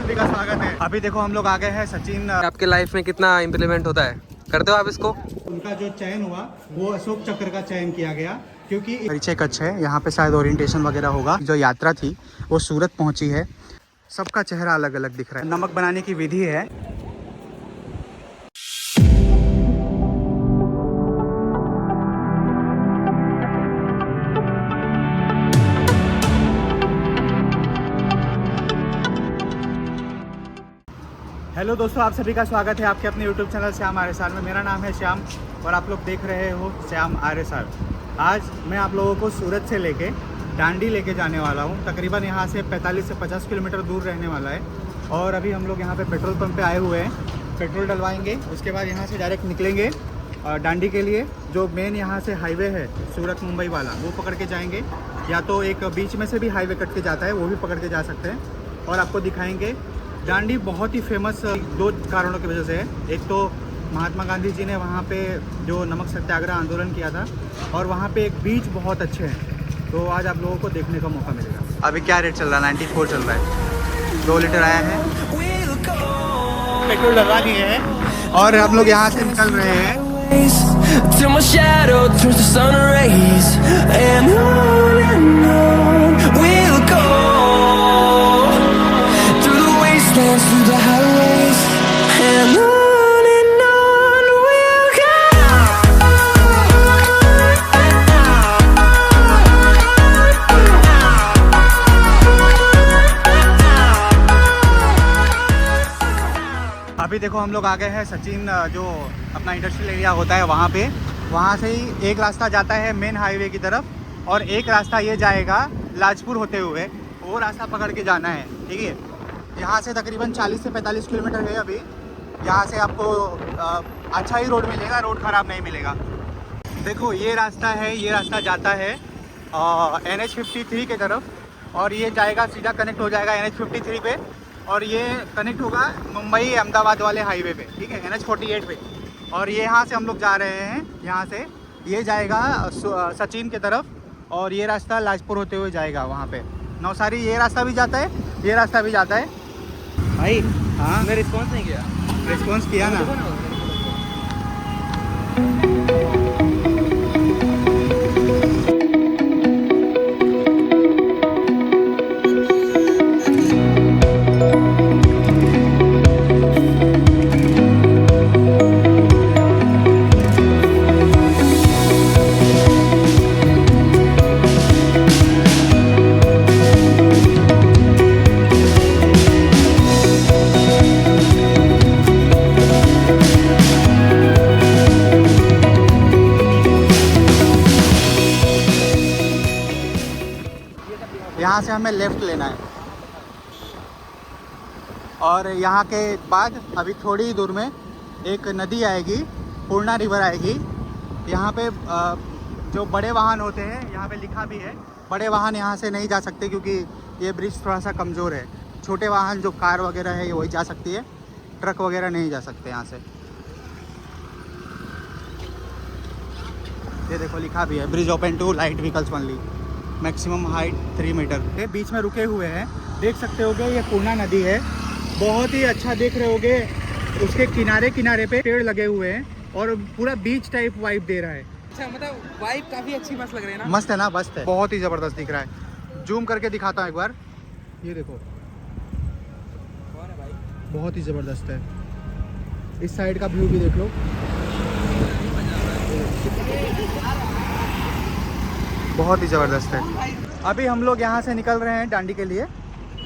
सभी का स्वागत है। अभी देखो हम लोग आ गए हैं सचिन। आपके लाइफ में कितना इम्प्लीमेंट होता है, करते हो आप इसको? उनका जो चयन हुआ वो अशोक चक्र का चयन किया गया क्योंकि परिचय कक्ष है, यहाँ पे शायद ओरिएंटेशन वगैरह होगा। जो यात्रा थी वो सूरत पहुंची है। सबका चेहरा अलग अलग दिख रहा है। नमक बनाने की विधि है। हेलो दोस्तों, आप सभी का स्वागत है आपके अपने YouTube चैनल श्याम आर्यसार में। मेरा नाम है श्याम और आप लोग देख रहे हो श्याम आर्यसार। आज मैं आप लोगों को सूरत से लेके डांडी लेके जाने वाला हूँ। तकरीबन यहाँ से 45 से 50 किलोमीटर दूर रहने वाला है। और अभी हम लोग यहाँ पे पेट्रोल पंप पे आए हुए हैं, पेट्रोल डलवाएंगे। उसके बाद यहाँ से डायरेक्ट निकलेंगे डांडी के लिए। जो मेन यहाँ से हाईवे है सूरत मुंबई वाला, वो पकड़ के जाएंगे, या तो एक बीच में से भी हाईवे कट के जाता है, वो भी पकड़ के जा सकते हैं। और आपको दिखाएंगे डांडी बहुत ही फेमस दो कारणों की वजह से है। एक तो महात्मा गांधी जी ने वहाँ पे जो नमक सत्याग्रह आंदोलन किया था, और वहाँ पे एक बीच बहुत अच्छे हैं। तो आज आप लोगों को देखने का मौका मिलेगा। अभी क्या रेट चल रहा है? 94 चल रहा है। 2 लीटर आया है, पेट्रोल डलवा दिए हैं और हम लोग यहाँ से निकल रहे हैं। Till my shadow turns to sun rays, and on we'll go. Through the highways and on we'll go. अभी देखो हम लोग आ गए हैं सचिन, जो अपना इंडस्ट्रियल एरिया होता है वहाँ पे। वहाँ से ही एक रास्ता जाता है मेन हाईवे की तरफ, और एक रास्ता ये जाएगा लाजपुर होते हुए। वो रास्ता पकड़ के जाना है, ठीक है। यहाँ से तकरीबन 40 से 45 किलोमीटर है। अभी यहाँ से आपको अच्छा ही रोड मिलेगा, रोड ख़राब नहीं मिलेगा। देखो ये रास्ता है, ये रास्ता जाता है NH53 के तरफ, और ये जाएगा सीधा कनेक्ट हो जाएगा NH53 पे, और ये कनेक्ट होगा मुंबई अहमदाबाद वाले हाईवे पे, ठीक है, NH48 पे। और ये यहाँ से हम लोग जा रहे हैं, यहाँ से ये जाएगा सचिन के तरफ, और ये रास्ता लाजपुर होते हुए जाएगा वहाँ पे नवसारी। ये रास्ता भी जाता है, ये रास्ता भी जाता है। भाई हाँ, मैं रिस्पॉन्स नहीं किया। रिस्पॉन्स किया ना। यहाँ से हमें लेफ़्ट लेना है, और यहाँ के बाद अभी थोड़ी ही दूर में एक नदी आएगी, पूर्णा रिवर आएगी। यहाँ पे जो बड़े वाहन होते हैं, यहाँ पे लिखा भी है, बड़े वाहन यहाँ से नहीं जा सकते क्योंकि ये ब्रिज थोड़ा सा कमज़ोर है। छोटे वाहन जो कार वगैरह है वही जा सकती है, ट्रक वगैरह नहीं जा सकते यहाँ से। ये देखो लिखा भी है, bridge open to light vehicles only, maximum height 3 metre. ये बीच में रुके हुए हैं, देख सकते होगे ये पूर्णा नदी है। बहुत ही अच्छा देख रहे होगे, उसके किनारे किनारे पे पेड़ लगे हुए हैं और पूरा बीच टाइप वाइब दे रहा है। अच्छा, मतलब वाइब काफी अच्छी, मस्त लग रही है ना? मस्त है ना, मस्त है, बहुत ही ज़बरदस्त दिख रहा है। जूम करके दिखाता हूँ एक बार, ये देखो, कौन है भाई? बहुत ही ज़बरदस्त है। इस साइड का व्यू भी देख लो, बहुत ही ज़बरदस्त है। अभी हम लोग यहाँ से निकल रहे हैं डांडी के लिए,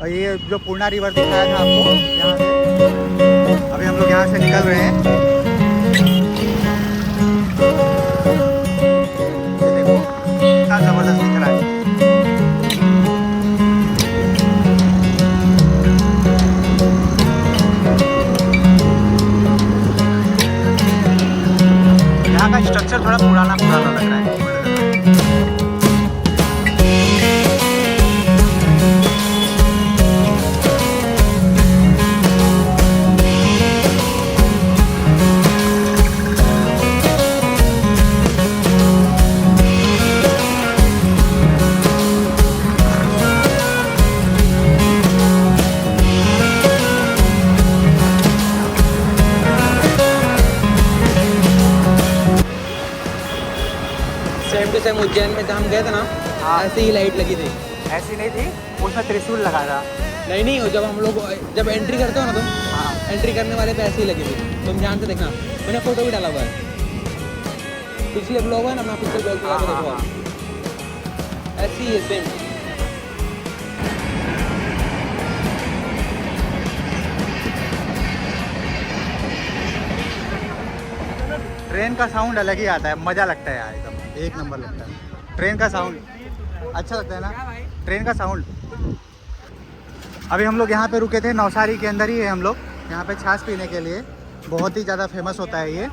और ये जो पूर्णा रिवर दिखाया था आपको, यहाँ से अभी हम लोग यहाँ से निकल रहे हैं। ये देखो कितना ज़बरदस्त दिख रहा है। यहाँ का स्ट्रक्चर थोड़ा पुराना पुराना लग रहा है। जैसे हम उज्जैन में जहाँ हम गए थे ना, हाँ। ऐसी ही लाइट लगी थी। ऐसी नहीं थी, उसमें त्रिशूल लगा था। नहीं नहीं, जब हम लोग जब एंट्री करते हो ना तुम, हाँ एंट्री करने वाले पे ऐसे ही लगी थी। तुम ध्यान से देखना, मैंने फोटो भी डाला हुआ है। पिछले ब्लॉग है ना, मैं पिछले ब्लॉग पे हाँ, देखो हाँ, आप। ऐसी ही है सेम। ट्रेन का साउंड अलग ही आता है, मज़ा लगता है यार, एकदम एक नंबर लगता है ट्रेन का साउंड। अच्छा लगता है ना ट्रेन का साउंड। अभी हम लोग यहाँ पे रुके थे, नवसारी के अंदर ही है हम लोग, यहाँ पे छाछ पीने के लिए। बहुत ही ज़्यादा फेमस होता है ये,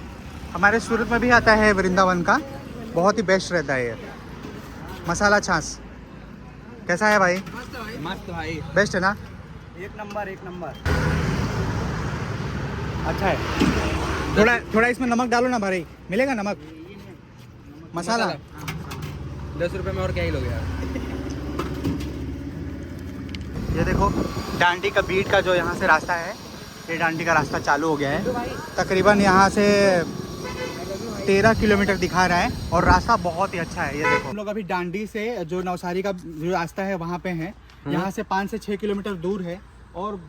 हमारे सूरत में भी आता है वृंदावन का, बहुत ही बेस्ट रहता है ये मसाला छाछ। कैसा है भाई? मस्त भाई, बेस्ट है ना? एक नंबर एक नंबर। अच्छा है। थोड़ा थोड़ा इसमें नमक डालो ना भाई, मिलेगा नमक मसाला? 10 रुपए में और क्या ही लोगे यार। ये देखो डांडी का बीट का जो यहाँ से रास्ता है, ये डांडी का रास्ता चालू हो गया है। तकरीबन यहाँ से 13 किलोमीटर दिखा रहा है और रास्ता बहुत ही अच्छा है। ये देखो हम लोग अभी डांडी से जो नवसारी का जो रास्ता है वहाँ पे हैं। यहाँ से 5 से 6 किलोमीटर दूर है और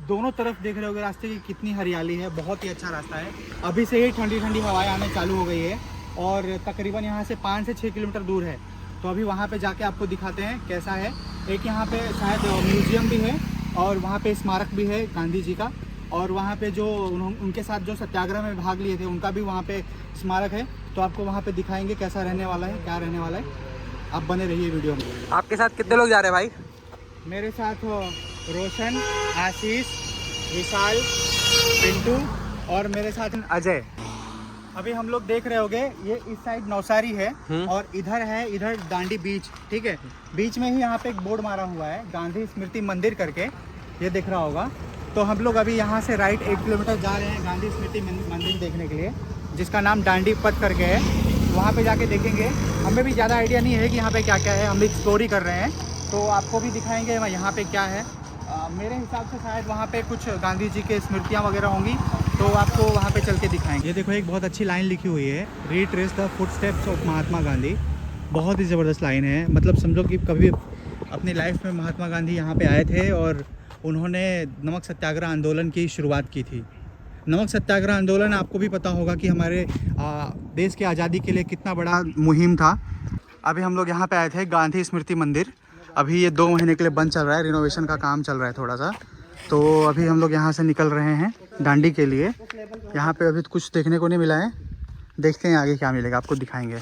दोनों तरफ देख रहे होगे रास्ते की कितनी हरियाली है, बहुत ही अच्छा रास्ता है। अभी से ही ठंडी ठंडी हवाएं आने चालू हो गई है और तकरीबन यहाँ से 5 से 6 किलोमीटर दूर है। तो अभी वहाँ पे जाके आपको दिखाते हैं कैसा है। एक यहाँ पे शायद म्यूजियम भी है और वहाँ पे स्मारक भी है गांधी जी का, और वहाँ पे जो उनके साथ जो सत्याग्रह में भाग लिए थे उनका भी वहाँ पे स्मारक है। तो आपको वहाँ पे दिखाएंगे कैसा रहने वाला है, क्या रहने वाला है। आप बने रहिए वीडियो में। आपके साथ कितने लोग जा रहे हैं भाई? मेरे साथ रोशन, आशीष, विशाल, पिंटू और मेरे साथ अजय। अभी हम लोग देख रहे होंगे ये इस साइड नवसारी है और इधर है, इधर डांडी बीच। ठीक है, बीच में ही यहाँ पे एक बोर्ड मारा हुआ है गांधी स्मृति मंदिर करके, ये दिख रहा होगा। तो हम लोग अभी यहाँ से राइट 1 किलोमीटर जा रहे हैं गांधी स्मृति मंदिर देखने के लिए, जिसका नाम डांडी पथ करके है। वहाँ पे जाके देखेंगे। हमें भी ज़्यादा आइडिया नहीं है कि यहाँ पे क्या क्या है, हम एक्सप्लोर ही कर रहे हैं, तो आपको भी दिखाएंगे यहाँ पे क्या है। मेरे हिसाब से शायद वहाँ पे कुछ गांधी जी के स्मृतियाँ वगैरह होंगी, तो आपको वहाँ पे चल के दिखाएंगे। ये देखो एक बहुत अच्छी लाइन लिखी हुई है, retrace the footsteps of Mahatma Gandhi. बहुत ही ज़बरदस्त लाइन है। मतलब समझो कि कभी अपनी लाइफ में महात्मा गांधी यहाँ पे आए थे और उन्होंने नमक सत्याग्रह आंदोलन की शुरुआत की थी। नमक सत्याग्रह आंदोलन आपको भी पता होगा कि हमारे देश की आज़ादी के लिए कितना बड़ा मुहिम था। अभी हम लोग यहाँ पे आए थे गांधी स्मृति मंदिर। अभी ये 2 महीने के लिए बंद चल रहा है, रिनोवेशन का काम चल रहा है थोड़ा सा। तो अभी हम लोग यहाँ से निकल रहे हैं डांडी के लिए। यहाँ पे अभी कुछ देखने को नहीं मिला है, देखते हैं आगे क्या मिलेगा, आपको दिखाएंगे।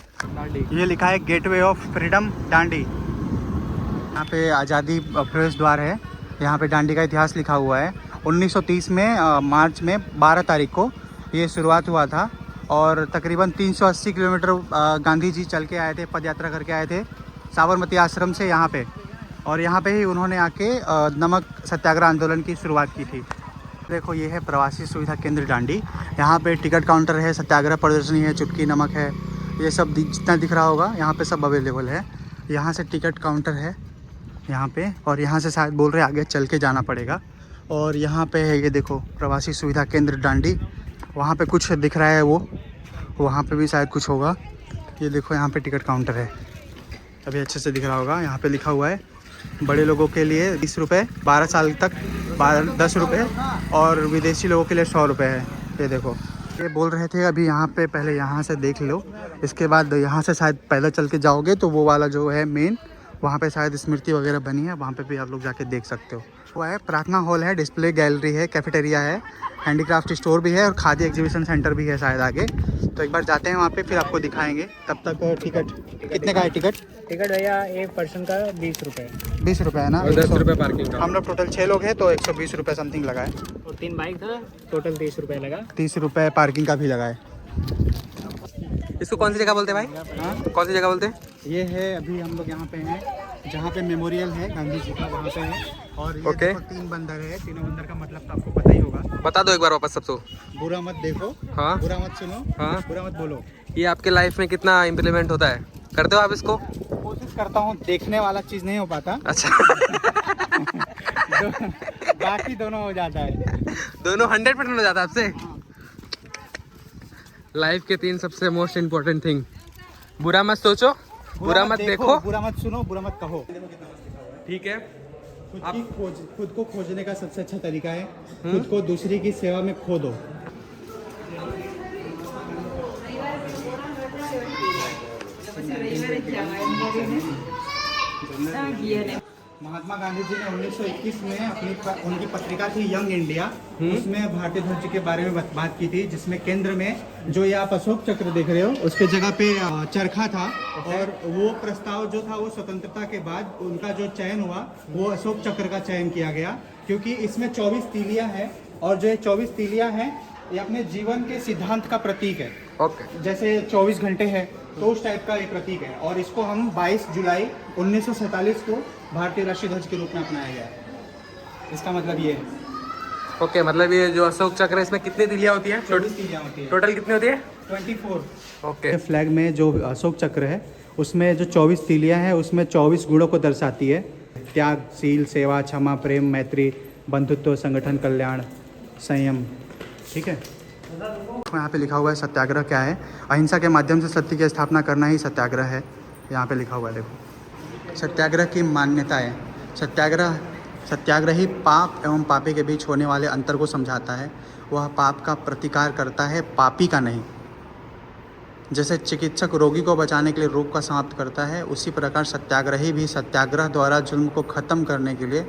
ये लिखा है गेटवे ऑफ फ्रीडम डांडी। यहाँ पे आज़ादी प्रवेश द्वार है। यहाँ पे डांडी का इतिहास लिखा हुआ है। 1930 में मार्च में 12 तारीख को ये शुरुआत हुआ था और तकरीबन 380 किलोमीटर गांधी जी चल के आए थे, पद यात्रा करके आए थे साबरमती आश्रम से यहाँ पे। और यहाँ पे ही उन्होंने आके नमक सत्याग्रह आंदोलन की शुरुआत की थी। देखो ये है प्रवासी सुविधा केंद्र डांडी। यहाँ पे टिकट काउंटर है, सत्याग्रह प्रदर्शनी है, चुटकी नमक है, ये सब जितना दिख रहा होगा यहाँ पे सब अवेलेबल है। यहाँ से टिकट काउंटर है यहाँ पे, और यहाँ से शायद बोल रहे आगे चल के जाना पड़ेगा। और यहाँ पे है ये देखो प्रवासी सुविधा केंद्र डांडी। वहाँ पे कुछ दिख रहा है, वो वहाँ पे भी शायद कुछ होगा। ये देखो यहाँ पे टिकट काउंटर है, अभी अच्छे से दिख रहा होगा। यहाँ पे लिखा हुआ है बड़े लोगों के लिए 20 रुपये, 12 साल तक 10 रुपये, और विदेशी लोगों के लिए 100 रुपये है। ये देखो ये बोल रहे थे अभी यहाँ पे, पहले यहाँ से देख लो, इसके बाद यहाँ से शायद पैदल चल के जाओगे तो वो वाला जो है मेन, वहाँ पे शायद स्मृति वगैरह बनी है, वहाँ पे भी आप लोग जाके देख सकते हो। वो है प्रार्थना हॉल है, डिस्प्ले गैलरी है, कैफेटेरिया है, हैंडीक्राफ्ट स्टोर भी है और खादी एग्जीबिशन सेंटर भी है शायद आगे। तो एक बार जाते हैं वहाँ पे, फिर आपको दिखाएंगे। तब तक टिकट कितने का है? टिकट भैया एक पर्सन का 20 रुपये 20 रुपये है ना? और 10 रुपये पार्किंग का। हम लोग टोटल 6 लोग हैं तो 120 रुपये समथिंग लगा है। और 3 बाइक था, टोटल 30 रुपये लगा। 30 रुपये पार्किंग का भी लगा है। इसको कौन सी जगह बोलते हैं भाई? हाँ, कौन सी जगह बोलते हैं? ये है अभी हम लोग यहाँ पे हैं जहाँ पे मेमोरियल है गांधी जी का, वहाँ पे है। और ये ओके। देखो 3 बंदर है, तीनों बंदर का मतलब तो आपको पता ही होगा। बता दो एक बार वापस सबको। बुरा मत देखो, हाँ बुरा मत सुनो, हाँ। बुरा मत बोलो। ये आपके लाइफ में कितना इम्प्लीमेंट होता है? करते हो आप इसको? कोशिश करता हूँ, देखने वाला चीज़ नहीं हो पाता। अच्छा। बाकी दोनों हो जाता है। दोनों 100% हो जाता है आपसे? लाइफ के 3 सबसे मोस्ट इम्पोर्टेंट थिंग। बुरा मत सोचो, बुरा मत देखो। बुरा मत सुनो, बुरा मत कहो। ठीक है। खुद को खोजने का सबसे अच्छा तरीका है खुद को दूसरे की सेवा में खो दो। महात्मा गांधी जी ने 1921 में उनकी पत्रिका थी यंग इंडिया, उसमें भारतीय ध्वज के बारे में बात की थी, जिसमें केंद्र में जो ये आप अशोक चक्र देख रहे हो उसके जगह पे चरखा था। और वो प्रस्ताव जो था वो स्वतंत्रता के बाद उनका जो चयन हुआ वो अशोक चक्र का चयन किया गया, क्योंकि इसमें 24 तीलियां हैं और जो ये 24 तीलियां हैं ये अपने जीवन के सिद्धांत का प्रतीक है। ओके। जैसे 24 घंटे है तो उस टाइप का एक प्रतीक है, और इसको हम 22 जुलाई 1947 को भारतीय राष्ट्रीय ध्वज के रूप में अपनाया गया है। इसका मतलब ये है। ओके, मतलब ये जो अशोक चक्र है इसमें कितनी तीलियां होती हैं? 24 तीलियां होती है। टोटल कितनी होती है? 24। ओके। फ्लैग में जो अशोक चक्र है उसमें जो 24 तीलियां हैं उसमें 24 गुणों को दर्शाती है। त्याग, शील, सेवा, क्षमा, प्रेम, मैत्री, बंधुत्व, संगठन, कल्याण, संयम। ठीक है। यहाँ पे लिखा हुआ है सत्याग्रह क्या है। अहिंसा के माध्यम से सत्य की स्थापना करना ही सत्याग्रह है। यहाँ पे लिखा हुआ है, देखो। सत्याग्रह की मान्यता है। सत्याग्रह ही पाप एवं पापी के बीच होने वाले अंतर को समझाता है। वह पाप का प्रतिकार करता है, पापी का नहीं। जैसे चिकित्सक रोगी को बचाने के लिए रोग का समाप्त करता है, उसी प्रकार सत्याग्रही भी सत्याग्रह द्वारा जुल्म को ख़त्म करने के लिए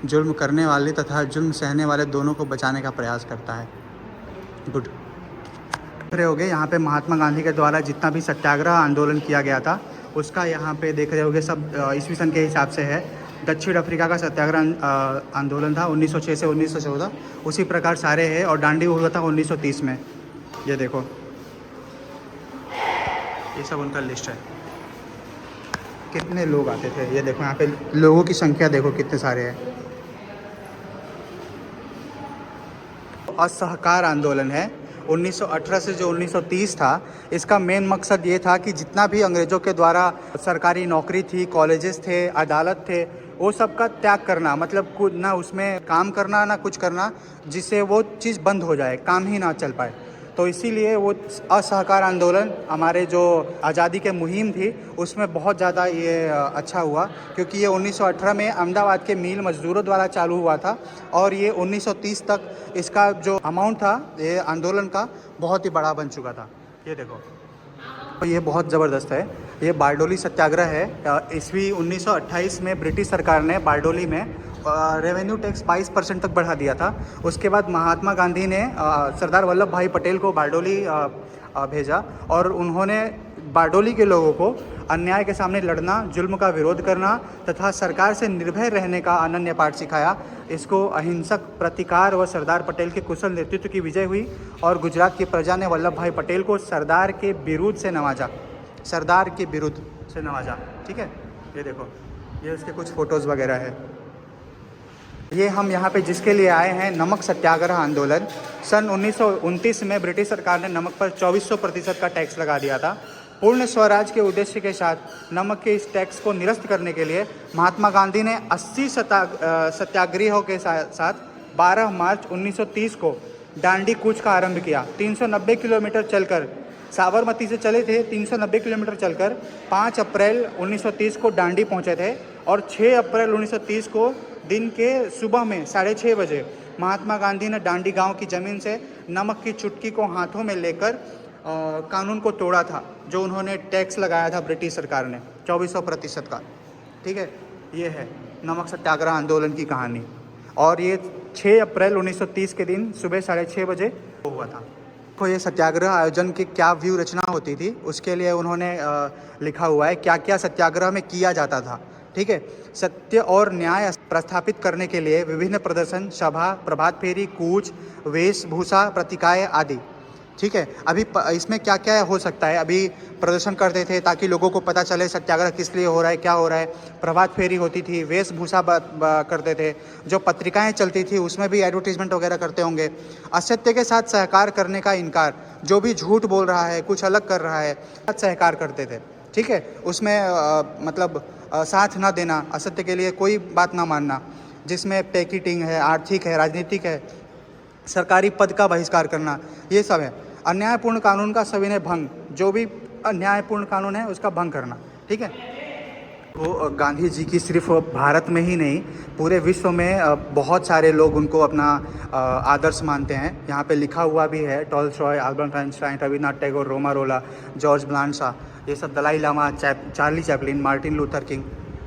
जुल्म करने वाले तथा जुल्म सहने वाले दोनों को बचाने का प्रयास करता है। गुड। हो गए यहाँ पे महात्मा गांधी के द्वारा जितना भी सत्याग्रह आंदोलन किया गया था उसका यहाँ पे देख रहे होगे सब ईस्वी सन के हिसाब से है। दक्षिण अफ्रीका का सत्याग्रह आंदोलन था 1906 से 1914, उसी प्रकार सारे हैं। और दांडी हुआ था 1930 में। ये देखो, ये सब उनका लिस्ट है। कितने लोग आते थे ये देखो, यहाँ पे लोगों की संख्या देखो कितने सारे हैं। असहकार आंदोलन है 1918 से जो 1930 था। इसका मेन मकसद ये था कि जितना भी अंग्रेज़ों के द्वारा सरकारी नौकरी थी, कॉलेजेस थे, अदालत थे, वो सब का त्याग करना, मतलब ना उसमें काम करना ना कुछ करना, जिससे वो चीज़ बंद हो जाए, काम ही ना चल पाए। तो इसीलिए वो असहकार आंदोलन हमारे जो आज़ादी के मुहिम थी उसमें बहुत ज़्यादा ये अच्छा हुआ, क्योंकि ये 1918 में अहमदाबाद के मिल मजदूरों द्वारा चालू हुआ था और ये 1930 तक इसका जो अमाउंट था ये आंदोलन का बहुत ही बड़ा बन चुका था। ये देखो, तो ये बहुत ज़बरदस्त है। ये बारडोली सत्याग्रह है। ईस्वी 1928 में ब्रिटिश सरकार ने बारडोली में रेवेन्यू टैक्स 22% तक बढ़ा दिया था। उसके बाद महात्मा गांधी ने सरदार वल्लभ भाई पटेल को बारडोली भेजा और उन्होंने बारडोली के लोगों को अन्याय के सामने लड़ना, जुल्म का विरोध करना तथा सरकार से निर्भय रहने का अनन्य पाठ सिखाया। इसको अहिंसक प्रतिकार व सरदार पटेल के कुशल नेतृत्व की विजय हुई और गुजरात की प्रजा ने वल्लभ भाई पटेल को सरदार के बिरुद से नवाजा। सरदार के बिरुद से नवाजा। ठीक है, ये देखो, ये उसके कुछ फ़ोटोज़ वगैरह है। ये हम यहाँ पे जिसके लिए आए हैं, नमक सत्याग्रह आंदोलन। सन 1929 में ब्रिटिश सरकार ने नमक पर 2400% का टैक्स लगा दिया था। पूर्ण स्वराज के उद्देश्य के साथ नमक के इस टैक्स को निरस्त करने के लिए महात्मा गांधी ने 80 सत्याग्रहों के साथ 12 मार्च 1930 को दांडी कूच का आरंभ किया। 390 किलोमीटर चलकर, साबरमती से चले थे 390 किलोमीटर चलकर 5 अप्रैल 1930 को दांडी पहुंचे थे और 6 अप्रैल 1930 को दिन के सुबह में 6:30 बजे महात्मा गांधी ने दांडी गांव की ज़मीन से नमक की चुटकी को हाथों में लेकर कानून को तोड़ा था, जो उन्होंने टैक्स लगाया था ब्रिटिश सरकार ने 2400% का। ठीक है, ये है नमक सत्याग्रह आंदोलन की कहानी। और ये 6 अप्रैल 1930 के दिन सुबह 6:30 बजे हुआ था। तो ये सत्याग्रह आयोजन की क्या व्यू रचना होती थी उसके लिए उन्होंने लिखा हुआ है क्या क्या सत्याग्रह में किया जाता था। ठीक है, सत्य और न्याय प्रस्थापित करने के लिए विभिन्न प्रदर्शन, सभा, प्रभात फेरी, कूच, वेशभूषा, प्रतिकाय आदि। ठीक है, अभी इसमें क्या क्या हो सकता है। अभी प्रदर्शन करते थे ताकि लोगों को पता चले सत्याग्रह किस लिए हो रहा है, क्या हो रहा है। प्रभात फेरी होती थी, वेशभूषा करते थे, जो पत्रिकाएं चलती थी उसमें भी एडवर्टीजमेंट वगैरह करते होंगे। असत्य के साथ सहकार करने का इनकार, जो भी झूठ बोल रहा है, कुछ अलग कर रहा है, सहकार करते थे। ठीक है, उसमें मतलब साथ ना देना, असत्य के लिए कोई बात ना मानना, जिसमें पैकेटिंग है, आर्थिक है, राजनीतिक है, सरकारी पद का बहिष्कार करना, ये सब है। अन्यायपूर्ण कानून का सविनय भंग, जो भी अन्यायपूर्ण कानून है उसका भंग करना, ठीक है। वो गांधी जी की सिर्फ भारत में ही नहीं पूरे विश्व में बहुत सारे लोग उनको अपना आदर्श मानते हैं। यहाँ पे लिखा हुआ भी है Tolstoy, Albert Einstein, Rabindranath Tagore, Romain Rolland, George ब्लांसा, ये सब, Dalai Lama, Charlie Chaplin, Martin Luther King,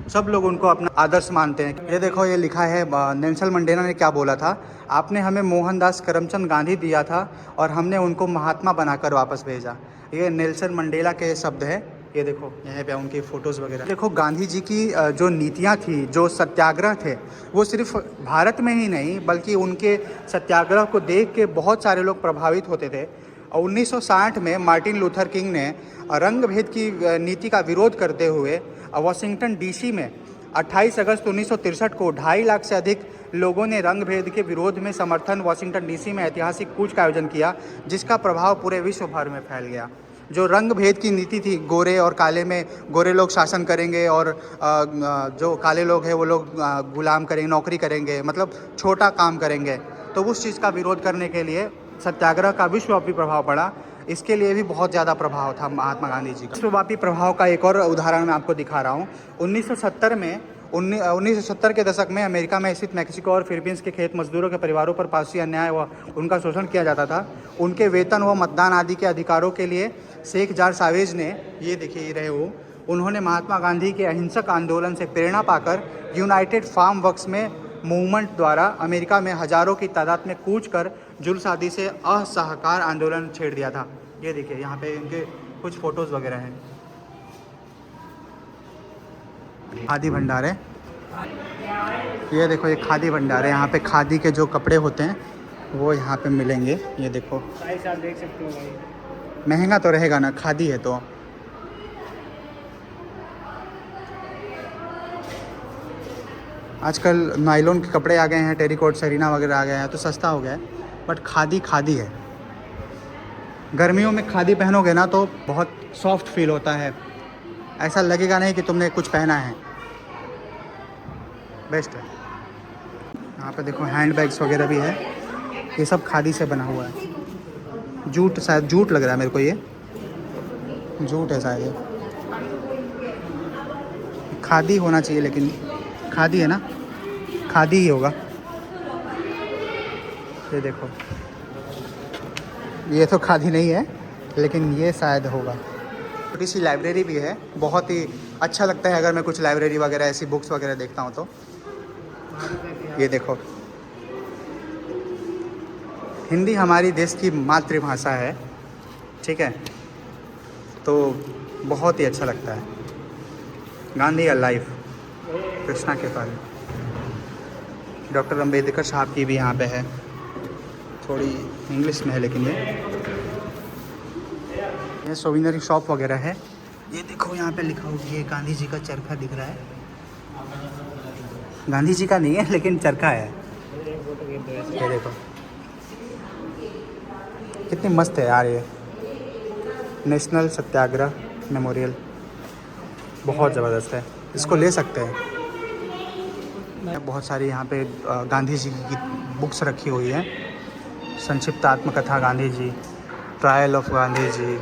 सब लोग उनको अपना आदर्श मानते हैं। ये देखो ये लिखा है नेल्सन मंडेला ने क्या बोला था, आपने हमें मोहनदास करमचंद गांधी दिया था और हमने उनको महात्मा बनाकर वापस भेजा। ये नेल्सन मंडेला के शब्द है। ये देखो यहाँ पे उनकी फ़ोटोज़ वगैरह। देखो गांधी जी की जो नीतियाँ थी, जो सत्याग्रह थे, वो सिर्फ भारत में ही नहीं बल्कि उनके सत्याग्रह को देख के बहुत सारे लोग प्रभावित होते थे। और 1960 में मार्टिन लूथर किंग ने रंग भेद की नीति का विरोध करते हुए वाशिंगटन डीसी में 28 अगस्त 1963 को 2.5 लाख से अधिक लोगों ने रंग भेद के विरोध में समर्थन वाशिंगटन डीसी में ऐतिहासिक कूच का आयोजन किया, जिसका प्रभाव पूरे विश्व भर में फैल गया। जो रंग भेद की नीति थी, गोरे और काले में गोरे लोग शासन करेंगे और जो काले लोग हैं वो लोग गुलाम करेंगे, नौकरी करेंगे, मतलब छोटा काम करेंगे, तो उस चीज़ का विरोध करने के लिए सत्याग्रह का विश्वव्यापी प्रभाव पड़ा। इसके लिए भी बहुत ज़्यादा प्रभाव था महात्मा गांधी जी का। विश्वव्यापी प्रभाव का एक और उदाहरण मैं आपको दिखा रहा हूँ। 1970 के दशक में अमेरिका में स्थित मैक्सिको और फिलीपींस के खेत मजदूरों के परिवारों पर पारसी अन्याय व उनका शोषण किया जाता था। उनके वेतन व मतदान आदि के अधिकारों के लिए शेख जार सावेज ने, ये देखिए रहे वो, उन्होंने महात्मा गांधी के अहिंसक आंदोलन से प्रेरणा पाकर यूनाइटेड फार्म वर्क्स में मूवमेंट द्वारा अमेरिका में हजारों की तादाद में कूच कर जुल्स आदि से असहकार आंदोलन छेड़ दिया था। ये देखिए यहाँ पे इनके कुछ फोटोज़ वगैरह हैं। खादी भंडार है, ये देखो ये खादी भंडार है। यहाँ पे खादी के जो कपड़े होते हैं वो यहाँ पे मिलेंगे। ये देखो प्राइस आप देख सकते हो भाई, महंगा तो रहेगा ना, खादी है तो। आजकल नायलॉन के कपड़े आ गए हैं, टेरिकॉट सरीना वगैरह आ गए हैं, तो सस्ता हो गया है, बट खादी खादी है। गर्मियों में खादी पहनोगे ना तो बहुत सॉफ्ट फील होता है, ऐसा लगेगा नहीं कि तुमने कुछ पहना है, बेस्ट है। यहाँ पे देखो हैंड बैग्स वगैरह भी है, ये सब खादी से बना हुआ है। जूट, शायद जूट लग रहा है मेरे को, ये जूट है शायद, ये खादी होना चाहिए, लेकिन खादी है ना, खादी ही होगा। ये देखो ये तो खादी नहीं है, लेकिन ये शायद होगा। छोटी सी लाइब्रेरी भी है, बहुत ही अच्छा लगता है अगर मैं कुछ लाइब्रेरी वगैरह ऐसी बुक्स वगैरह देखता हूँ तो। ये देखो हिंदी हमारी देश की मातृभाषा है, ठीक है, तो बहुत ही अच्छा लगता है। गांधी अलाइव, कृष्णा के पाल, डॉक्टर अंबेडकर साहब की भी यहाँ पे है, थोड़ी इंग्लिश में है लेकिन ये सोविनरी शॉप वगैरह है। ये देखो यहाँ पे लिखा हुआ है, गांधी जी का चरखा दिख रहा है, गांधी जी का नहीं है लेकिन चरखा है। ये देखो कितनी मस्त है यार, ये नेशनल सत्याग्रह मेमोरियल, बहुत ज़बरदस्त है, इसको ले सकते हैं। बहुत सारी यहाँ पे गांधी जी की बुक्स रखी हुई हैं, संक्षिप्त आत्मकथा गांधी जी, ट्रायल ऑफ गांधी जी,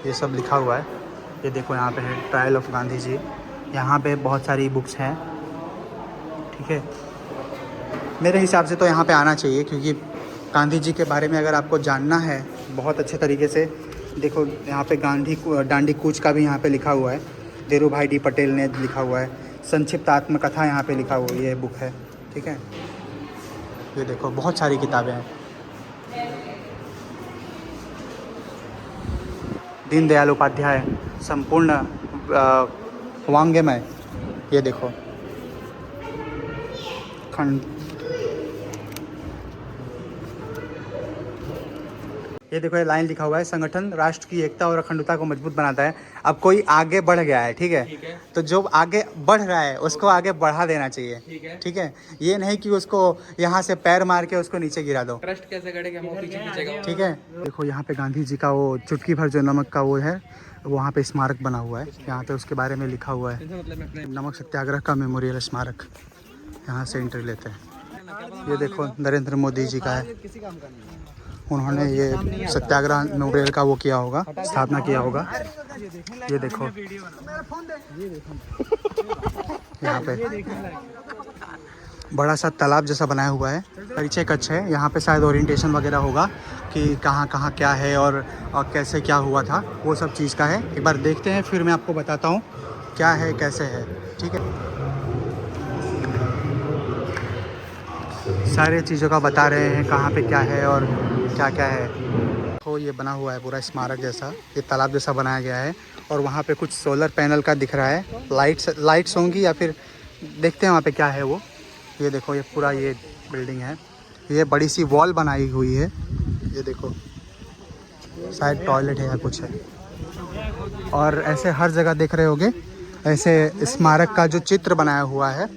ये सब लिखा हुआ है। ये देखो यहाँ पे है ट्रायल ऑफ गांधी जी, यहाँ पे बहुत सारी बुक्स हैं, ठीक है। मेरे हिसाब से तो यहाँ पे आना चाहिए, क्योंकि गांधी जी के बारे में अगर आपको जानना है बहुत अच्छे तरीके से, देखो यहाँ पे दांडी कूच का भी यहाँ पे लिखा हुआ है, धीरू भाई डी पटेल ने लिखा हुआ है, संक्षिप्त आत्मकथा यहाँ पे लिखा हुआ है, ये बुक है, ठीक है। ये देखो बहुत सारी किताबें हैं। दीनदयाल उपाध्याय संपूर्ण वांग्मय, ये देखो खंड, ये देखो ये लाइन लिखा हुआ है, संगठन राष्ट्र की एकता और अखंडता को मजबूत बनाता है। अब कोई आगे बढ़ गया है, ठीक है, तो जो आगे बढ़ रहा है उसको आगे बढ़ा देना चाहिए, ठीक है। ये नहीं कि उसको यहाँ से पैर मार के उसको नीचे गिरा दो, ट्रस्ट कैसे करेंगे हम पीछे, ठीक है। देखो यहाँ पे गांधी जी का वो चुटकी भर जो नमक का वो है, वहाँ पे स्मारक बना हुआ है, यहाँ पे उसके बारे में लिखा हुआ है, नमक सत्याग्रह का मेमोरियल स्मारक, यहाँ से एंट्री लेते हैं। ये देखो नरेंद्र मोदी जी का है, उन्होंने ये सत्याग्रह मेमोरियल का वो किया होगा, स्थापना किया होगा। ये देखो यहाँ पे बड़ा सा तालाब जैसा बनाया हुआ है, परिचय कक्ष है। यहाँ पे शायद ओरिएंटेशन वगैरह होगा कि कहाँ कहाँ क्या है और कैसे क्या हुआ था, वो सब चीज़ का है। एक बार देखते हैं, फिर मैं आपको बताता हूँ क्या है कैसे है, ठीक है। सारे चीज़ों का बता रहे हैं कहाँ पे क्या है और क्या क्या है। तो ये बना हुआ है पूरा स्मारक जैसा, ये तालाब जैसा बनाया गया है और वहाँ पे कुछ सोलर पैनल का दिख रहा है, लाइट्स होंगी या फिर देखते हैं वहाँ पे क्या है वो। ये देखो ये पूरा ये बिल्डिंग है, ये बड़ी सी वॉल बनाई हुई है। ये देखो शायद टॉयलेट है या कुछ है। और ऐसे हर जगह देख रहे होगे ऐसे स्मारक का जो चित्र बनाया हुआ है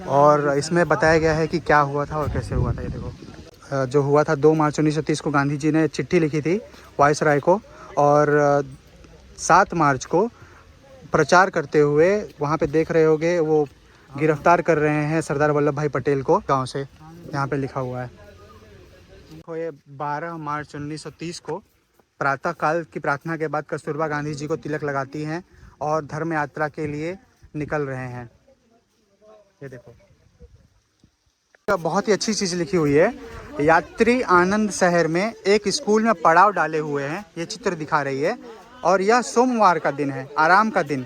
और इसमें बताया गया है कि क्या हुआ था और कैसे हुआ था। ये देखो जो हुआ था 2 मार्च 1930 को गांधी जी ने चिट्ठी लिखी थी वायसराय को और 7 मार्च को प्रचार करते हुए वहाँ पे देख रहे होगे वो गिरफ्तार कर रहे हैं सरदार वल्लभ भाई पटेल को गांव से, यहाँ पे लिखा हुआ है। देखो ये 12 मार्च 1930 को प्रातः काल की प्रार्थना के बाद कस्तूरबा गांधी जी को तिलक लगाती हैं और धर्म यात्रा के लिए निकल रहे हैं। ये देखो बहुत ही अच्छी चीज़ लिखी हुई है, यात्री आनंद शहर में एक स्कूल में पड़ाव डाले हुए हैं, ये चित्र दिखा रही है। और यह सोमवार का दिन है, आराम का दिन।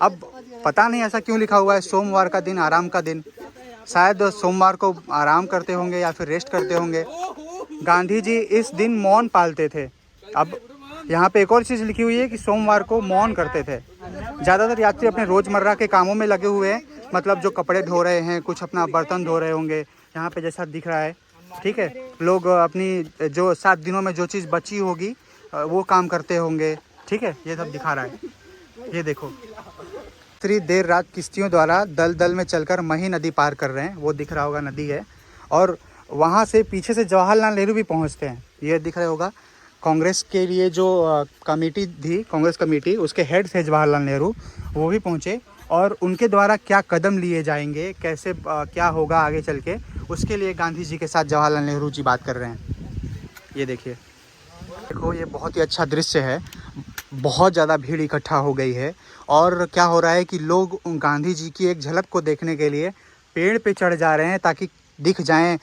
अब पता नहीं ऐसा क्यों लिखा हुआ है, सोमवार का दिन आराम का दिन, शायद सोमवार को आराम करते होंगे या फिर रेस्ट करते होंगे। गांधी जी इस दिन मौन पालते थे। अब यहाँ पे एक और चीज़ लिखी हुई है कि सोमवार को मौन करते थे। ज़्यादातर यात्री अपने रोज़मर्रा के कामों में लगे हुए हैं, मतलब जो कपड़े धो रहे हैं, कुछ अपना बर्तन धो रहे होंगे, यहाँ पे जैसा दिख रहा है, ठीक है। लोग अपनी जो 7 दिनों में जो चीज़ बची होगी वो काम करते होंगे, ठीक है। ये सब दिखा रहा है, ये देखो। यात्री देर रात किश्तियों द्वारा दल दल में चलकर मही नदी पार कर रहे हैं, वो दिख रहा होगा नदी है। और वहाँ से पीछे से जवाहरलाल नेहरू भी पहुँचते हैं, ये दिख रहा होगा। कांग्रेस के लिए जो कमेटी थी, कांग्रेस कमेटी, उसके हेड थे जवाहरलाल नेहरू, वो भी पहुँचे और उनके द्वारा क्या कदम लिए जाएंगे, कैसे क्या होगा आगे चल के, उसके लिए गांधी जी के साथ जवाहरलाल नेहरू जी बात कर रहे हैं। ये देखिए, देखो ये बहुत ही अच्छा दृश्य है। बहुत ज़्यादा भीड़ इकट्ठा हो गई है और क्या हो रहा है कि लोग गांधी जी की एक झलक को देखने के लिए पेड़ पे चढ़ जा रहे हैं ताकि दिख जाएं,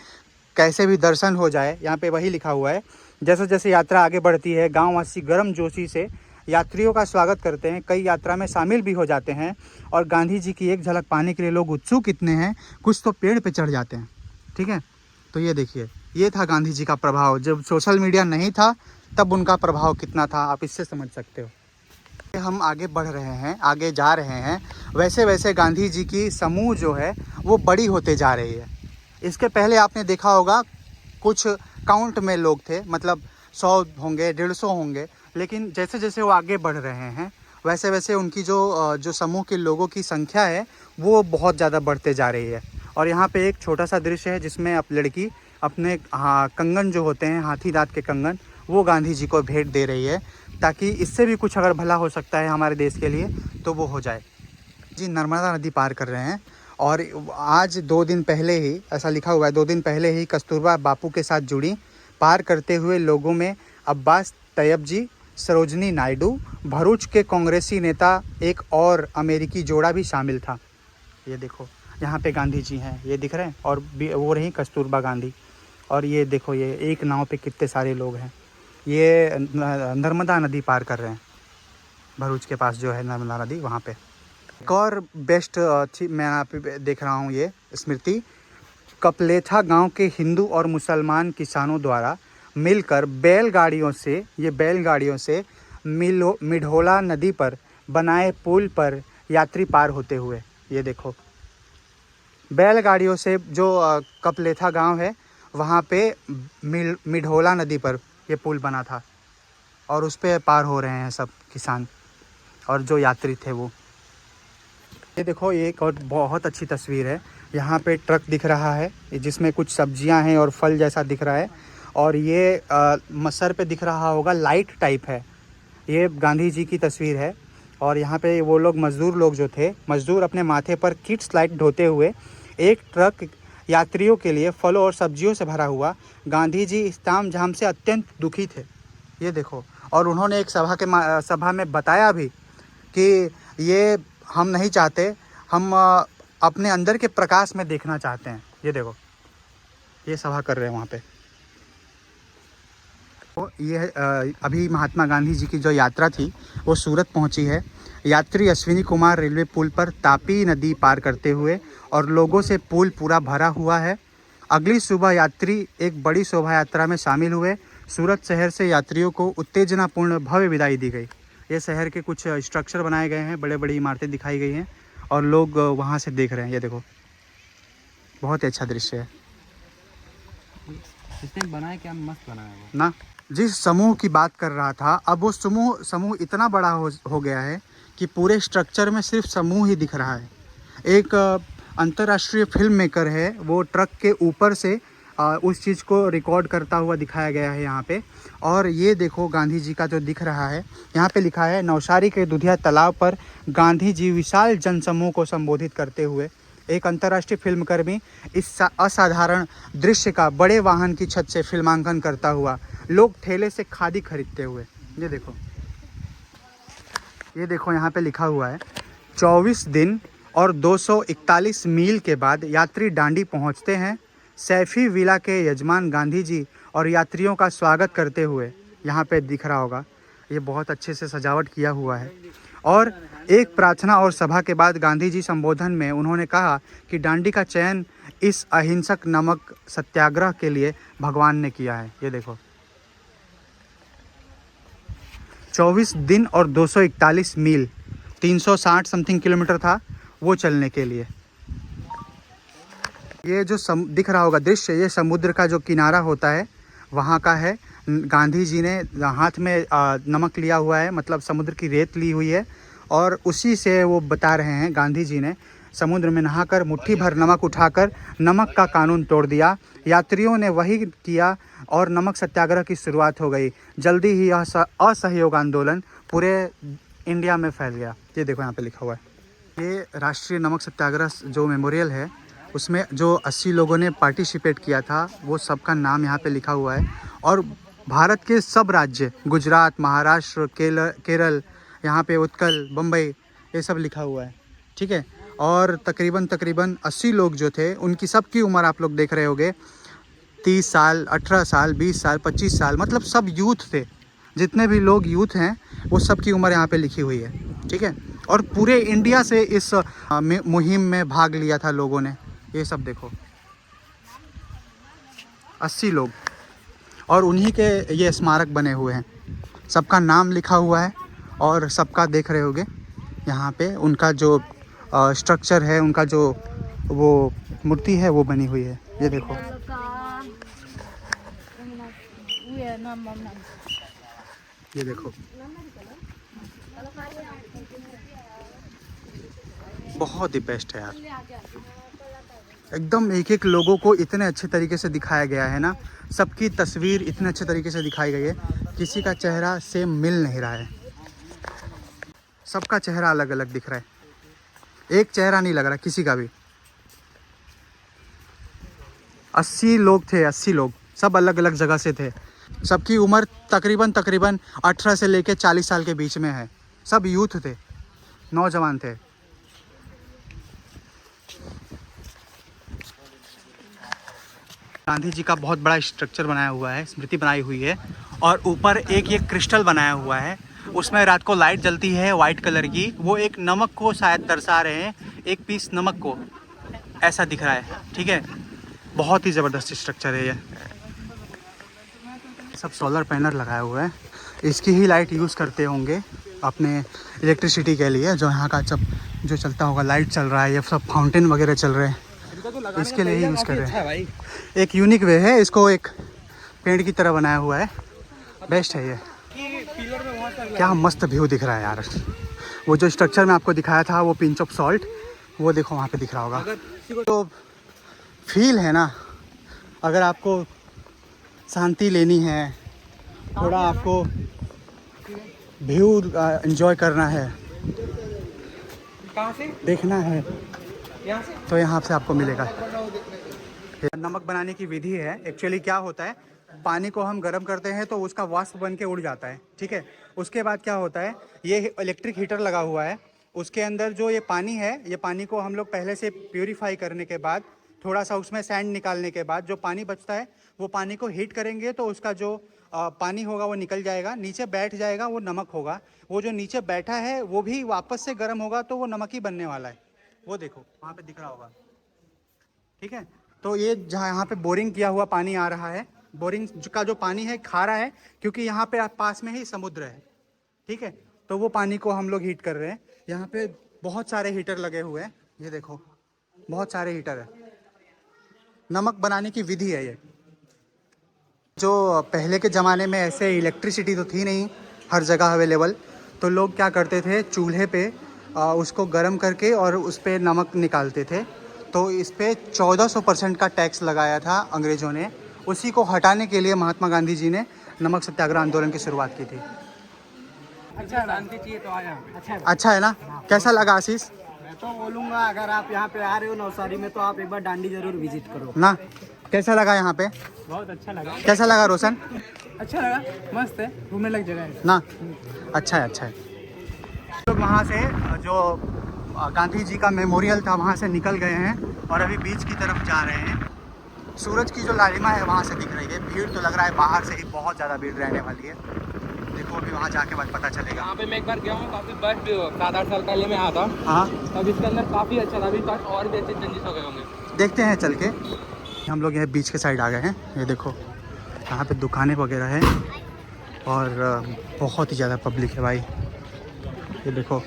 कैसे भी दर्शन हो जाए। यहाँ पे वही लिखा हुआ है। जैसे जैसे यात्रा आगे बढ़ती है, गाँववासी गर्मजोशी से यात्रियों का स्वागत करते हैं, कई यात्रा में शामिल भी हो जाते हैं और गांधी जी की एक झलक पाने के लिए लोग उत्सुक इतने हैं, कुछ तो पेड़ पे चढ़ जाते हैं, ठीक है। तो ये देखिए, ये था गांधी जी का प्रभाव। जब सोशल मीडिया नहीं था तब उनका प्रभाव कितना था, आप इससे समझ सकते हो। हम आगे बढ़ रहे हैं, आगे जा रहे हैं, वैसे वैसे गांधी जी की समूह जो है वो बड़ी होते जा रही है। इसके पहले आपने देखा होगा कुछ काउंट में लोग थे, मतलब 100 होंगे, 150 होंगे, लेकिन जैसे जैसे वो आगे बढ़ रहे हैं वैसे वैसे उनकी जो समूह के लोगों की संख्या है वो बहुत ज़्यादा बढ़ते जा रही है। और यहाँ पे एक छोटा सा दृश्य है जिसमें अब लड़की अपने कंगन जो होते हैं, हाथी दांत के कंगन, वो गांधी जी को भेंट दे रही है ताकि इससे भी कुछ अगर भला हो सकता है हमारे देश के लिए तो वो हो जाए। जी नर्मदा नदी पार कर रहे हैं और आज 2 दिन पहले ही, ऐसा लिखा हुआ है, 2 दिन पहले ही कस्तूरबा बापू के साथ जुड़ी। पार करते हुए लोगों में अब्बास तैयब जी, सरोजनी नायडू, भरूच के कांग्रेसी नेता, एक और अमेरिकी जोड़ा भी शामिल था। ये देखो यहाँ पे गांधी जी हैं, ये दिख रहे हैं, और वो रही कस्तूरबा गांधी। और ये देखो, ये एक नाव पे कितने सारे लोग हैं। ये नर्मदा नदी पार कर रहे हैं, भरूच के पास जो है नर्मदा नदी, वहाँ पे। एक और बेस्ट मैं यहाँ पे देख रहा हूँ, ये स्मृति कपलेथा गांव के हिंदू और मुसलमान किसानों द्वारा मिलकर बैलगाड़ियों से मिढोला नदी पर बनाए पुल पर यात्री पार होते हुए। ये देखो, बैलगाड़ियों से जो कपलेथा गांव है वहाँ पे मिढोला नदी पर ये पुल बना था और उस पे पार हो रहे हैं सब किसान और जो यात्री थे वो। ये देखो, ये एक और बहुत अच्छी तस्वीर है। यहाँ पे ट्रक दिख रहा है जिसमें कुछ सब्जियां हैं और फल जैसा दिख रहा है, और ये सर पे दिख रहा होगा लाइट टाइप है। ये गांधी जी की तस्वीर है और यहाँ पे वो लोग मज़दूर लोग जो थे, मज़दूर अपने माथे पर किड्स लाइट ढोते हुए एक ट्रक यात्रियों के लिए फलों और सब्जियों से भरा हुआ। गांधी जी इस तामझाम से अत्यंत दुखी थे। ये देखो, और उन्होंने एक सभा में बताया भी कि ये हम नहीं चाहते, हम अपने अंदर के प्रकाश में देखना चाहते हैं। ये देखो, ये सभा कर रहे हैं वहाँ पे। तो ये अभी महात्मा गांधी जी की जो यात्रा थी वो सूरत पहुँची है। यात्री अश्विनी कुमार रेलवे पुल पर तापी नदी पार करते हुए, और लोगों से पुल पूरा भरा हुआ है। अगली सुबह यात्री एक बड़ी शोभा यात्रा में शामिल हुए। सूरत शहर से यात्रियों को उत्तेजनापूर्ण भव्य विदाई दी गई। ये शहर के कुछ स्ट्रक्चर बनाए गए हैं, बड़े बड़ी इमारतें दिखाई गई हैं और लोग वहाँ से देख रहे हैं। ये देखो, बहुत ही अच्छा दृश्य है इसने बनाया, क्या मस्त बनाया है वो ना। जिस समूह की बात कर रहा था, अब वो समूह इतना बड़ा हो गया है कि पूरे स्ट्रक्चर में सिर्फ समूह ही दिख रहा है। एक अंतर्राष्ट्रीय फिल्म मेकर है, वो ट्रक के ऊपर से उस चीज़ को रिकॉर्ड करता हुआ दिखाया गया है यहाँ पे। और ये देखो, गांधी जी का जो दिख रहा है, यहाँ पे लिखा है नौशारी के दुधिया तालाब पर गांधी जी विशाल जनसमूह को संबोधित करते हुए। एक अंतर्राष्ट्रीय फिल्मकर्मी इस असाधारण दृश्य का बड़े वाहन की छत से फिल्मांकन करता हुआ, लोग ठेले से खादी खरीदते हुए। ये देखो यहाँ पे लिखा हुआ है 24 दिन और 241 मील के बाद यात्री डांडी पहुँचते हैं। सैफी विला के यजमान गांधी जी और यात्रियों का स्वागत करते हुए, यहाँ पे दिख रहा होगा, ये बहुत अच्छे से सजावट किया हुआ है। और एक प्रार्थना और सभा के बाद गांधी जी संबोधन में उन्होंने कहा कि डांडी का चयन इस अहिंसक नमक सत्याग्रह के लिए भगवान ने किया है। ये देखो, 24 दिन और 241 मील, 360 समथिंग किलोमीटर था वो चलने के लिए। ये जो दिख रहा होगा दृश्य, ये समुद्र का जो किनारा होता है वहाँ का है। गांधी जी ने हाथ में नमक लिया हुआ है, मतलब समुद्र की रेत ली हुई है, और उसी से वो बता रहे हैं गांधी जी ने समुद्र में नहाकर मुट्ठी भर नमक उठाकर नमक का कानून तोड़ दिया। यात्रियों ने वही किया और नमक सत्याग्रह की शुरुआत हो गई। जल्दी ही यह असहयोग आंदोलन पूरे इंडिया में फैल गया। ये देखो यहाँ पे लिखा हुआ है, ये राष्ट्रीय नमक सत्याग्रह जो मेमोरियल है, उसमें जो 80 लोगों ने पार्टिसिपेट किया था वो सबका नाम यहाँ पे लिखा हुआ है। और भारत के सब राज्य, गुजरात, महाराष्ट्र, केरल, यहाँ पे उत्कल, बम्बई, ये सब लिखा हुआ है, ठीक है। और तकरीबन 80 लोग जो थे, उनकी सबकी उम्र आप लोग देख रहे होंगे, 30 साल, 18 साल, 20 साल, 25 साल, मतलब सब यूथ थे। जितने भी लोग यूथ हैं वो सब की उम्र यहाँ पे लिखी हुई है, ठीक है। और पूरे इंडिया से इस मुहिम में भाग लिया था लोगों ने। ये सब देखो, 80 लोग, और उन्हीं के ये स्मारक बने हुए हैं, सबका नाम लिखा हुआ है। और सबका देख रहे होगे यहाँ पे उनका जो स्ट्रक्चर है, उनका जो वो मूर्ति है वो बनी हुई है। ये देखो, ये देखो, बहुत ही बेस्ट है यार, एकदम एक एक लोगों को इतने अच्छे तरीके से दिखाया गया है ना, सबकी तस्वीर इतने अच्छे तरीके से दिखाई गई है, किसी का चेहरा सेम मिल नहीं रहा है, सबका चेहरा अलग अलग दिख रहा है, एक चेहरा नहीं लग रहा किसी का भी। 80 लोग थे, 80 लोग, सब अलग अलग जगह से थे, सबकी उम्र तकरीबन 18 से लेके 40 साल के बीच में है, सब यूथ थे, नौजवान थे। गांधी जी का बहुत बड़ा स्ट्रक्चर बनाया हुआ है, स्मृति बनाई हुई है, और ऊपर एक ये क्रिस्टल बनाया हुआ है, उसमें रात को लाइट जलती है वाइट कलर की, वो एक नमक को शायद दर्शा रहे हैं, एक पीस नमक को, ऐसा दिख रहा है, ठीक है। बहुत ही ज़बरदस्त स्ट्रक्चर है ये, सब सोलर पैनल लगाया हुआ है, इसकी ही लाइट यूज़ करते होंगे अपने इलेक्ट्रिसिटी के लिए, जो यहाँ का जो चलता होगा, लाइट चल रहा है, ये सब फाउंटेन वगैरह चल रहे हैं, इसके लिए ही यूज़ कर रहे हैं। एक यूनिक वे है, इसको एक पेड़ की तरह बनाया हुआ है, बेस्ट है ये। क्या मस्त व्यू दिख रहा है यार, वो जो स्ट्रक्चर में आपको दिखाया था वो पिंच ऑफ सॉल्ट, वो देखो वहाँ पे दिख रहा होगा, तो फील है ना। अगर आपको शांति लेनी है, थोड़ा आपको व्यू एंजॉय करना है, कहाँ से देखना है, यहाँ से तो यहाँ से आपको मिलेगा। नमक बनाने की विधि है। एक्चुअली क्या होता है, पानी को हम गर्म करते हैं तो उसका वाष्प बन के उड़ जाता है, ठीक है। उसके बाद क्या होता है, ये इलेक्ट्रिक हीटर लगा हुआ है, उसके अंदर जो ये पानी है, ये पानी को हम लोग पहले से प्यूरीफाई करने के बाद, थोड़ा सा उसमें सैंड निकालने के बाद जो पानी बचता है वो पानी को हीट करेंगे तो उसका जो पानी होगा वो निकल जाएगा, नीचे बैठ जाएगा, वो नमक होगा। वो जो नीचे बैठा है वो भी वापस से गर्म होगा तो वो नमक ही बनने वाला है। वो देखो वहाँ पे दिख रहा होगा, ठीक है। तो ये जहाँ यहाँ पे बोरिंग किया हुआ पानी आ रहा है, बोरिंग का जो पानी है खारा है क्योंकि यहाँ पे पास में ही समुद्र है, ठीक है। तो वो पानी को हम लोग हीट कर रहे हैं। यहाँ पे बहुत सारे हीटर लगे हुए हैं, ये देखो बहुत सारे हीटर है। नमक बनाने की विधि है ये। जो पहले के ज़माने में ऐसे इलेक्ट्रिसिटी तो थी नहीं हर जगह अवेलेबल, तो लोग क्या करते थे, चूल्हे पे उसको गर्म करके और उस पर नमक निकालते थे। तो इस पे 1400% का टैक्स लगाया था अंग्रेज़ों ने। उसी को हटाने के लिए महात्मा गांधी जी ने नमक सत्याग्रह आंदोलन की शुरुआत की थी। अच्छा शांति चाहिए तो आ जाओ। अच्छा है ना? कैसा लगा आशीष? मैं तो बोलूँगा अगर आप यहाँ पे आ रहे हो नवसारी में तो आप एक बार डांडी जरूर विजिट करो ना? कैसा लगा यहाँ पे? बहुत अच्छा लगा। कैसा लगा रोशन? अच्छा लगा, मस्त है, घूमने लायक जगह है ना? अच्छा है, अच्छा है। लोग वहाँ से जो गांधी जी का मेमोरियल था वहाँ से निकल गए हैं और अभी बीच की तरफ जा रहे हैं। सूरज की जो लालिमा है वहाँ से दिख रही है। भीड़ तो लग रहा है बाहर से ही बहुत ज़्यादा भीड़ रहने वाली है। देखो अभी वहाँ जाके बाद पता चलेगा। यहाँ पे मैं एक बार गया हूँ, काफ़ी बर्फ भी हो, 7-8 साल पहले मैं आया था। हाँ, तब इसके अंदर काफ़ी अच्छा था, अभी तक और भी अच्छे चेंजेस हो गए होंगे। देखते हैं चल के। हम लोग यहाँ बीच के साइड आ गए हैं। ये देखो यहाँ पे दुकानें वगैरह है और बहुत ही ज़्यादा पब्लिक है भाई। ये देखो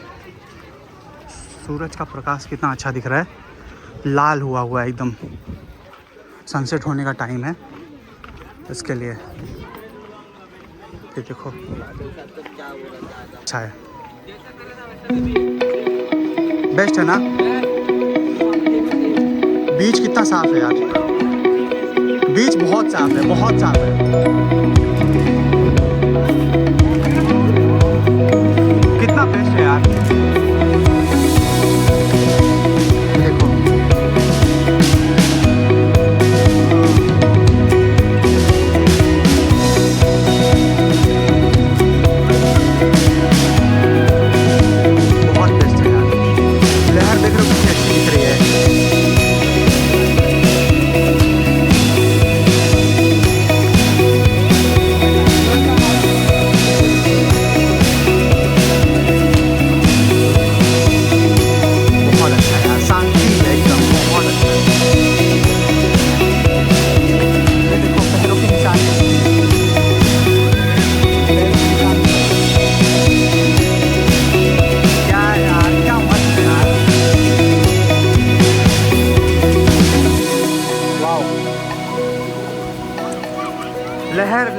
सूरज का प्रकाश कितना अच्छा दिख रहा है, लाल हुआ हुआ है एकदम। सनसेट होने का टाइम है इसके लिए। ये देखो अच्छा है, बेस्ट है ना? बीच कितना साफ है यार, बीच बहुत साफ है, बहुत साफ है। कितना बेस्ट है यार। देखो बहुत बेस्ट है यार। लहर देख रहे हो कितनी अच्छी दिख रही है।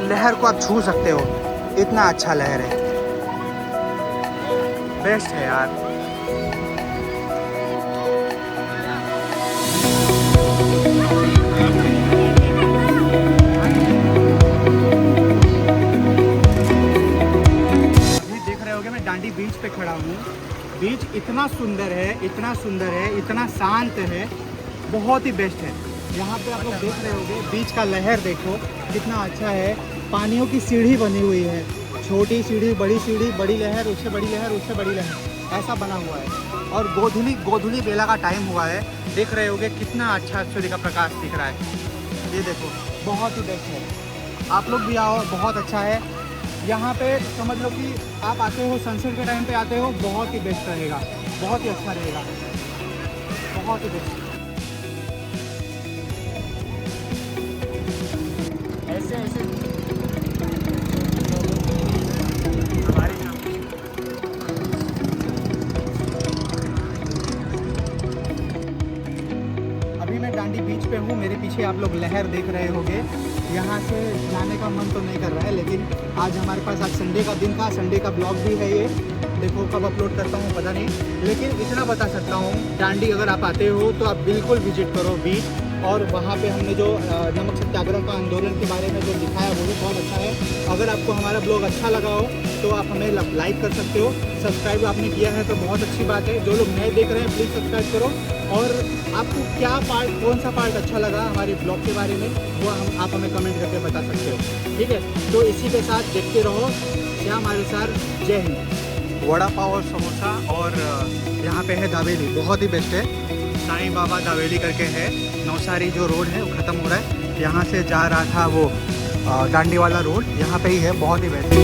लहर को आप छू सकते हो, इतना अच्छा लहर है। बेस्ट है यार। अभी देख रहे होगे मैं डांडी बीच पे खड़ा हूँ। बीच इतना सुंदर है, इतना सुंदर है, इतना शांत है, बहुत ही बेस्ट है। यहाँ पे आप लोग देख रहे होगे बीच का लहर देखो कितना अच्छा है। पानियों की सीढ़ी बनी हुई है, छोटी सीढ़ी, बड़ी लहर, उससे बड़ी लहर, उससे बड़ी लहर, ऐसा बना हुआ है। और गोधुली बेला का टाइम हुआ है। देख रहे होगे कितना अच्छा सूर्य का प्रकाश दिख रहा है। ये देखो बहुत ही बेस्ट है। आप लोग भी आओ, बहुत अच्छा है। यहाँ पे समझ लो कि आप आते हो सनसेट के टाइम पे आते हो, बहुत ही बेस्ट रहेगा, बहुत ही अच्छा रहेगा, बहुत ही बेस्ट। ऐसे ऐसे अभी मैं डांडी बीच पे हूँ। मेरे पीछे आप लोग लहर देख रहे होंगे। यहाँ से जाने का मन तो नहीं कर रहा है, लेकिन आज हमारे पास आज संडे का दिन था, संडे का ब्लॉग भी है ये। देखो कब अपलोड करता हूँ पता नहीं, लेकिन इतना बता सकता हूँ डांडी अगर आप आते हो तो आप बिल्कुल विजिट करो बीच। और वहाँ पे हमने जो नमक सत्याग्रह का आंदोलन के बारे में जो दिखाया वो भी बहुत अच्छा है। अगर आपको हमारा ब्लॉग अच्छा लगा हो तो आप हमें लाइक कर सकते हो, सब्सक्राइब आपने किया है तो बहुत अच्छी बात है। जो लोग नए देख रहे हैं प्लीज़ सब्सक्राइब करो। और आपको क्या पार्ट, कौन सा पार्ट अच्छा लगा हमारे ब्लॉग के बारे में वो आप हमें कमेंट करके बता सकते हो, ठीक है। तो इसी के साथ देखते रहो श्याम आरेसार। जय हिंद। वड़ा पाव और समोसा, और यहाँ पे है दावेली, बहुत ही बेस्ट है। साईं बाबा दावेली करके है, नौसारी जो रोड है वो ख़त्म हो रहा है, यहाँ से जा रहा था वो डांडी वाला रोड, यहाँ पे ही है, बहुत ही बेस्ट।